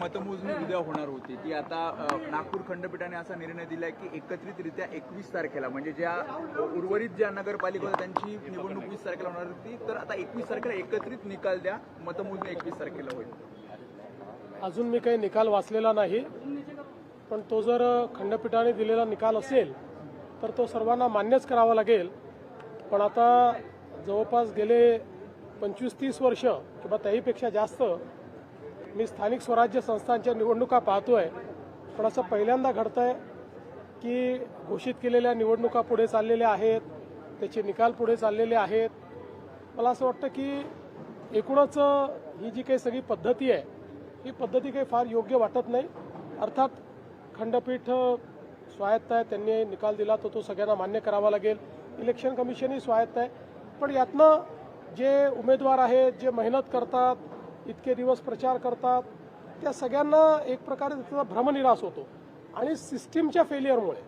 मतमोजणी उद्या होणार होती ती आता नागपूर खंडपीठाने असा निर्णय दिलाय की एकत्रितरित्या 21 तारखेला म्हणजे ज्या उर्वरित ज्या नगरपालिका होत्या त्यांची निवडणूक 20 तारखेला होणार होती, तर आता 21 तारखेला एकत्रित निकाल द्या, मतमोजणी 21 तारखेला होईल. अजून मी काही निकाल वाचलेला नाही, पण तो जर खंडपीठाने दिलेला निकाल असेल तर तो सर्वांना मान्यच करावा लागेल. पण आता जवळपास गेले 25-30 वर्ष किंवा त्याहीपेक्षा जास्त मी स्थानिक स्वराज्य संस्थांच्या निवडणुका पाहतोय. पण असं पहिल्यांदा घडतंय की घोषित केलेल्या निवडणुका पुढे चाललेल्या आहेत, त्याचे निकाल पुढे चाललेले आहेत. मला असं वाटतं की एकूणच ही जी काही सगळी पद्धती आहे ही पद्धती काही फार योग्य वाटत नाही. अर्थात खंडपीठ स्वायत्त आहे, त्यांनी निकाल दिला तर तो सगळ्यांना मान्य करावा लागेल. इलेक्शन कमिशनही स्वायत्त आहे. पण यातनं जे उमेदवार आहेत, जे मेहनत करतात, इतके दिवस प्रचार करतात, त्या सगळ्यांना एक प्रकारे त्याचा भ्रमनिरास होतो. आणि सिस्टीमच्या फेलियरमुळे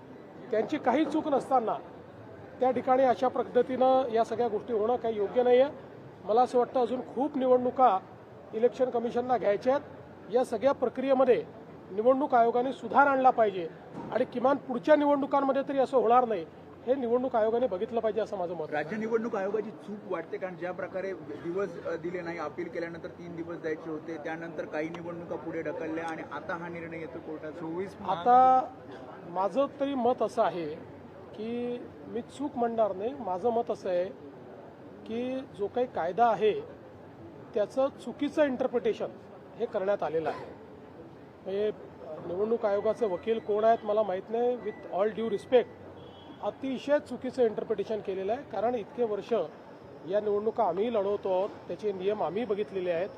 त्यांची काही चूक नसताना त्या ठिकाणी अशा पद्धतीनं या सगळ्या गोष्टी होणं काही योग्य नाही आहे. मला असं वाटतं अजून खूप निवडणुका इलेक्शन कमिशनला घ्यायच्या आहेत. या सगळ्या प्रक्रियेमध्ये निवडणूक आयोगाने सुधार आणला पाहिजे आणि किमान पुढच्या निवडणुकांमध्ये तरी असं होणार नाही हे निवडणूक आयोगाने बघितलं पाहिजे असं माझं मत. राज्य निवडणूक आयोगाची चूक वाटते, कारण ज्या प्रकारे दिवस दिले नाही, अपील केल्यानंतर 3 दिवस द्यायचे होते, त्यानंतर काही निवडणुका पुढे ढकलल्या आणि आता हा निर्णय येतो कोर्टात 24. आता माझं तरी मत असं आहे की मी चूक म्हणणार नाही. माझं मत असं आहे की जो काही कायदा आहे त्याचं चुकीचं इंटरप्रिटेशन हे करण्यात आलेलं आहे. म्हणजे निवडणूक आयोगाचे वकील कोण आहेत मला माहीत नाही. विथ ऑल ड्यू रिस्पेक्ट अतिशय चुकीचं इंटरप्रिटेशन केलेलं आहे. कारण इतके वर्ष या निवडणुका आम्ही लढवतो आहोत, त्याचे नियम आम्ही बघितलेले आहेत.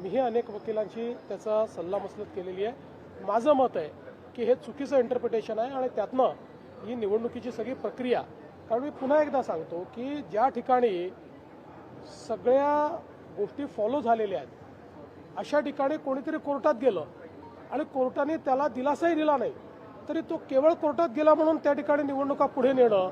मीही अनेक वकिलांची त्याचा सल्लामसलत केलेली आहे. माझं मत आहे की हे चुकीचं इंटरप्रिटेशन आहे आणि त्यातनं ही निवडणुकीची सगळी प्रक्रिया. कारण मी पुन्हा एकदा सांगतो की ज्या ठिकाणी सगळ्या गोष्टी फॉलो झालेल्या आहेत अशा ठिकाणी कोणीतरी कोर्टात गेलं आणि कोर्टाने त्याला दिलासाही दिला नाही तरी तो केवळ कोर्टात गेला म्हणून त्या ठिकाणी निवडणुका पुढे नेणं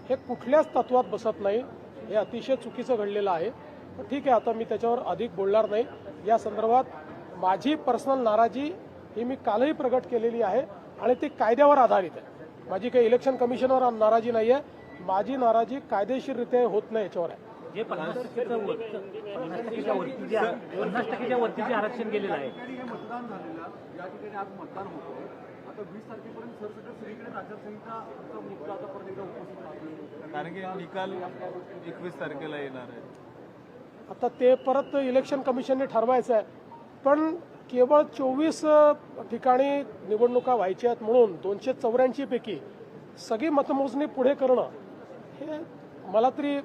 हे कुठल्याच तत्वात बसत नाही. हे अतिशय चुकीचं घडलेलं आहे. पण ठीक आहे, आता मी त्याच्यावर अधिक बोलणार नाही. या संदर्भात माझी पर्सनल नाराजी ही मी कालही प्रगट केलेली आहे आणि ती कायद्यावर आधारित आहे. माझी काही इलेक्शन कमिशनवर नाराजी नाही आहे. माझी नाराजी कायदेशीररित्या होत नाही याच्यावर आहे. जे 50% वरती जे आरक्षण गेलेलं आहे, मतदान झालेलं या ठिकाणी आज मतदान होतं. आता 20 तारखेपर्यंत सरसकट सगळीकडे आचारसंहिताचा मुद्दा आता परत एकदा उपस्थित राहतो, कारण की निकाल 21 तारखेला येणार आहे. आता ते परत इलेक्शन कमिशनने ठरवायचं आहे. पण केवळ 24 ठिकाणी निवडणुका व्हायच्या आहेत म्हणून 284 पैकी सगळी मतमोजणी पुढे करणं हे मला तरी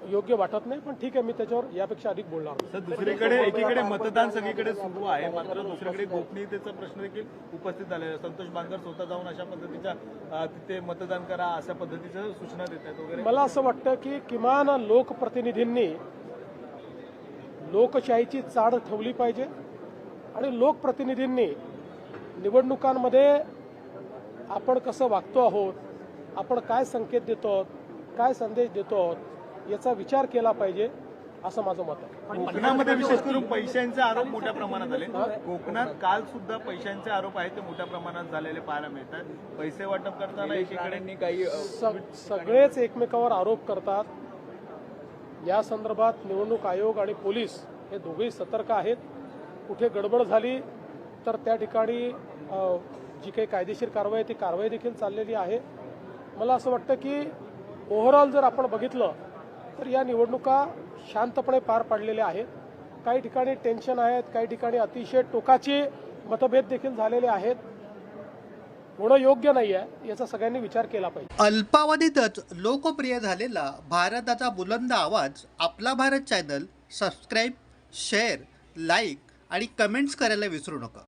योग्य वाटत नाही. पण ठीक आहे, मी त्याच्यावर यापेक्षा अधिक बोलणार नाही. सर, दुसरीकडे एकीकडे मतदान सगळीकडे सुरू आहे, मात्र दुसरीकडे गोपनीयतेचा प्रश्न देखील उपस्थित झालेला आहे. संतोष बांगर स्वतः जाऊन अशा पद्धतीच्या तिथे मतदान करा अशा पद्धतीच्या सूचना देत आहेत वगैरे. मला असं वाटतं की किमान लोकप्रतिनिधींनी लोकशाहीची चाड ठेवली पाहिजे आणि लोकप्रतिनिधींनी निवडणुकांमध्ये आपण कसं वागतो आहोत, आपण काय संकेत देतो आहोत, काय संदेश देतो आहोत याचा विचार केला पाहिजे असं माझं मत आहे. कोकणामध्ये विशेष करून पैशांचे आरोप मोठ्या प्रमाणात आले. कोकणात काल सुद्धा पैशांचे आरोप आहेत ते मोठ्या प्रमाणात झालेले पाहायला मिळतात. पैसे वाटप करताना एकीकडे काही सगळेच एकमेकावर आरोप करतात. या संदर्भात निवडणूक आयोग आणि पोलीस हे दोघेही सतर्क आहेत. कुठे गडबड झाली तर त्या ठिकाणी जी काही कायदेशीर कारवाई आहे ती कारवाई देखील चाललेली आहे. मला असं वाटतं की ओव्हरऑल जर आपण बघितलं तर या निवडणुका शांतपणे पार पाडलेल्या आहेत. काही ठिकाणी टेन्शन आहेत, काही ठिकाणी अतिशय टोकाचे मतभेद देखील झालेले आहेत. होणं योग्य नाही आहे याचा सगळ्यांनी विचार केला पाहिजे. अल्पावधीतच लोकप्रिय झालेला भारताचा बुलंद आवाज आपला Bharat channel subscribe, share, like आणि कमेंट्स करायला विसरू नका.